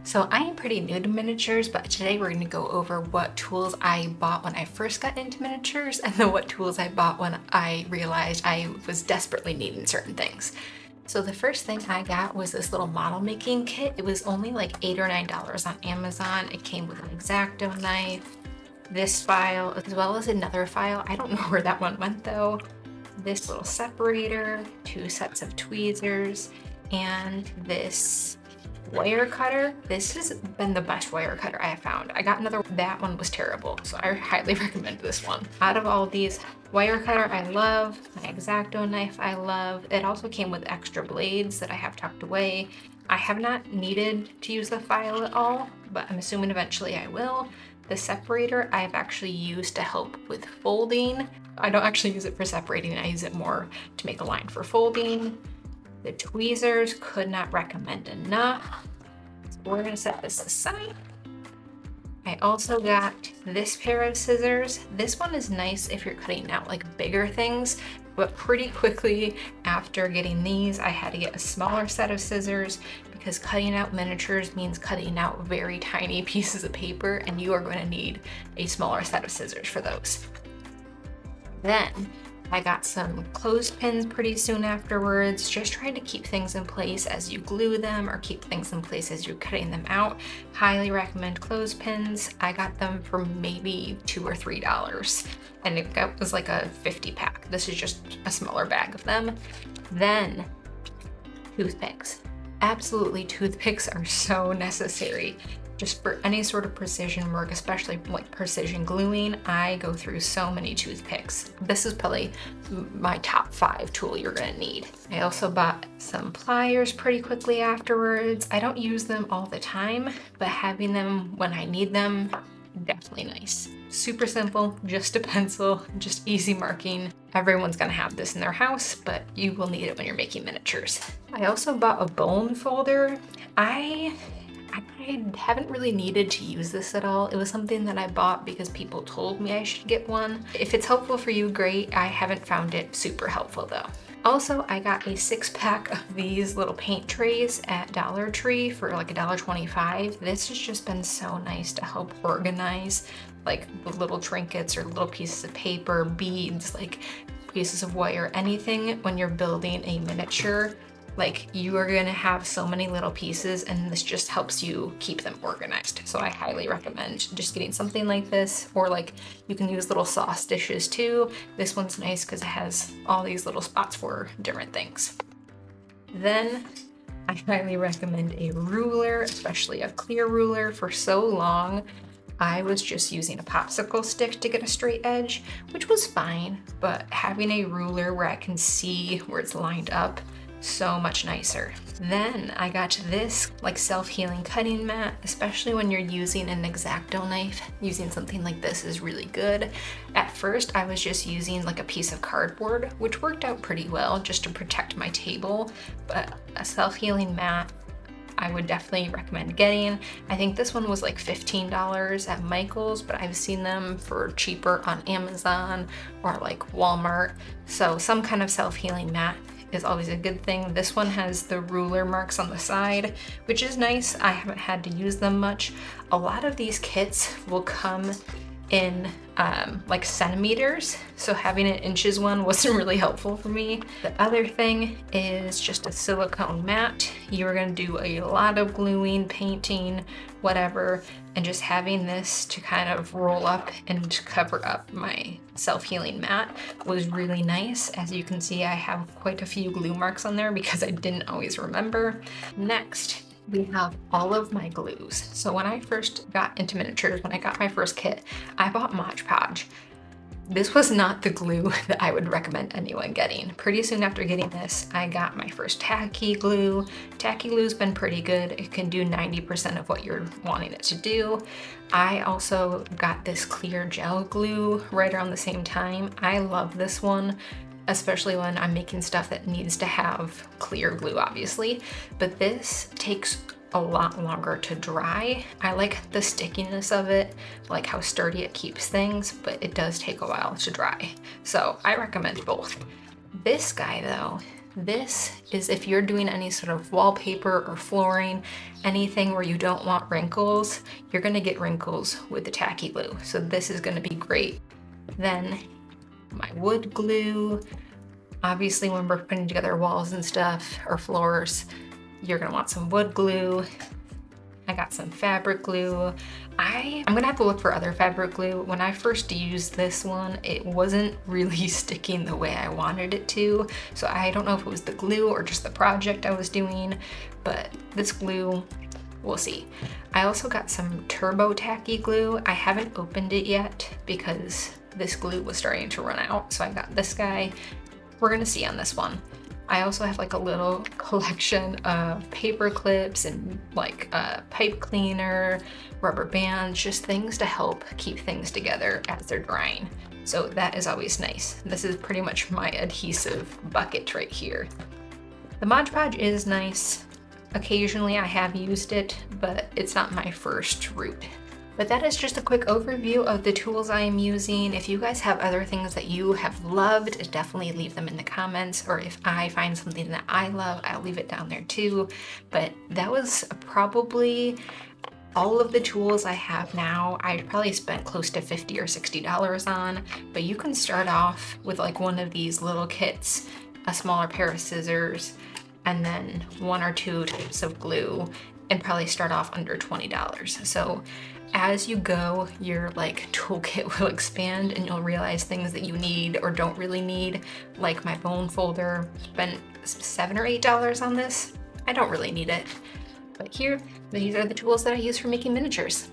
So I am pretty new to miniatures, but today we're going to go over what tools I bought when I first got into miniatures and then what tools I bought when I realized I was desperately needing certain things. So the first thing I got was this little model making kit. It was only like $8 or $9 on Amazon. It came with an Exacto knife, this file, as well as another file. I don't know where that one went though. This little separator, 2 sets of tweezers, and this wire cutter. This has been the best wire cutter I have found. I got another, that one was terrible, so I highly recommend this one. Out of all these, wire cutter I love, my Exacto knife I love. It also came with extra blades that I have tucked away. I have not needed to use the file at all, but I'm assuming eventually I will. The separator I've actually used to help with folding. I don't actually use it for separating, I use it more to make a line for folding. The tweezers, could not recommend enough. So we're gonna set this aside. I also got this pair of scissors. This one is nice if you're cutting out like bigger things, but pretty quickly after getting these, I had to get a smaller set of scissors because cutting out miniatures means cutting out very tiny pieces of paper, and you are going to need a smaller set of scissors for those. Then I got some clothespins pretty soon afterwards, just trying to keep things in place as you glue them or keep things in place as you're cutting them out. Highly recommend clothespins. I got them for maybe $2 or $3 and it was like a 50 pack. This is just a smaller bag of them. Then toothpicks. Absolutely, toothpicks are so necessary. Just for any sort of precision work, especially like precision gluing, I go through so many toothpicks. This is probably my top 5 tool you're gonna need. I also bought some pliers pretty quickly afterwards. I don't use them all the time, but having them when I need them, definitely nice. Super simple, just a pencil, just easy marking. Everyone's gonna have this in their house, but you will need it when you're making miniatures. I also bought a bone folder. I haven't really needed to use this at all. It was something that I bought because people told me I should get one. If it's helpful for you, great. I haven't found it super helpful though. Also, I got a 6-pack of these little paint trays at Dollar Tree for like $1.25. This has just been so nice to help organize like little trinkets or little pieces of paper, beads, like pieces of wire, anything when you're building a miniature. Like you are gonna have so many little pieces and this just helps you keep them organized. So I highly recommend just getting something like this, or like you can use little sauce dishes too. This one's nice because it has all these little spots for different things. Then I highly recommend a ruler, especially a clear ruler. For so long, I was just using a popsicle stick to get a straight edge, which was fine, but having a ruler where I can see where it's lined up, so much nicer. Then I got this like self-healing cutting mat, especially when you're using an Exacto knife. Using something like this is really good. At first I was just using like a piece of cardboard, which worked out pretty well just to protect my table, but a self-healing mat I would definitely recommend getting. I think this one was like $15 at Michael's, but I've seen them for cheaper on Amazon or like Walmart. So some kind of self-healing mat is always a good thing. This one has the ruler marks on the side, which is nice. I haven't had to use them much. A lot of these kits will come in like centimeters, so having an inches one wasn't really helpful for me. The other thing is just a silicone mat. You're gonna do a lot of gluing, painting, whatever, and just having this to kind of roll up and cover up my self-healing mat was really nice. As you can see, I have quite a few glue marks on there because I didn't always remember. Next, we have all of my glues. So when I first got into miniatures, when I got my first kit, I bought Mod Podge. This was not the glue that I would recommend anyone getting. Pretty soon after getting this, I got my first Tacky Glue. Tacky Glue's been pretty good. It can do 90% of what you're wanting it to do. I also got this clear gel glue right around the same time. I love this one, especially when I'm making stuff that needs to have clear glue, obviously. But this takes a lot longer to dry. I like the stickiness of it, like how sturdy it keeps things, but it does take a while to dry. So I recommend both. This guy though, This is if you're doing any sort of wallpaper or flooring, anything where you don't want wrinkles, you're gonna get wrinkles with the Tacky Glue. So this is gonna be great. Then my wood glue. Obviously when we're putting together walls and stuff or floors, you're gonna want some wood glue. I got some fabric glue. I'm gonna have to look for other fabric glue. When I first used this one, it wasn't really sticking the way I wanted it to. So I don't know if it was the glue or just the project I was doing, but this glue, we'll see. I also got some turbo tacky glue. I haven't opened it yet because this glue was starting to run out. So I got this guy. We're gonna see on this one. I also have like a little collection of paper clips and like a pipe cleaner, rubber bands, just things to help keep things together as they're drying. So that is always nice. This is pretty much my adhesive bucket right here. The Mod Podge is nice. Occasionally I have used it, but it's not my first route. But that is just a quick overview of the tools I am using. If you guys have other things that you have loved, definitely leave them in the comments, or if I find something that I love, I'll leave it down there too. But that was probably all of the tools I have now. I probably spent close to $50 or $60 on, but you can start off with like one of these little kits, a smaller pair of scissors, and then 1 or 2 types of glue, and probably start off under $20. So as you go, your like toolkit will expand and you'll realize things that you need or don't really need. Like my bone folder, spent $7 or $8 on this. I don't really need it. But here, these are the tools that I use for making miniatures.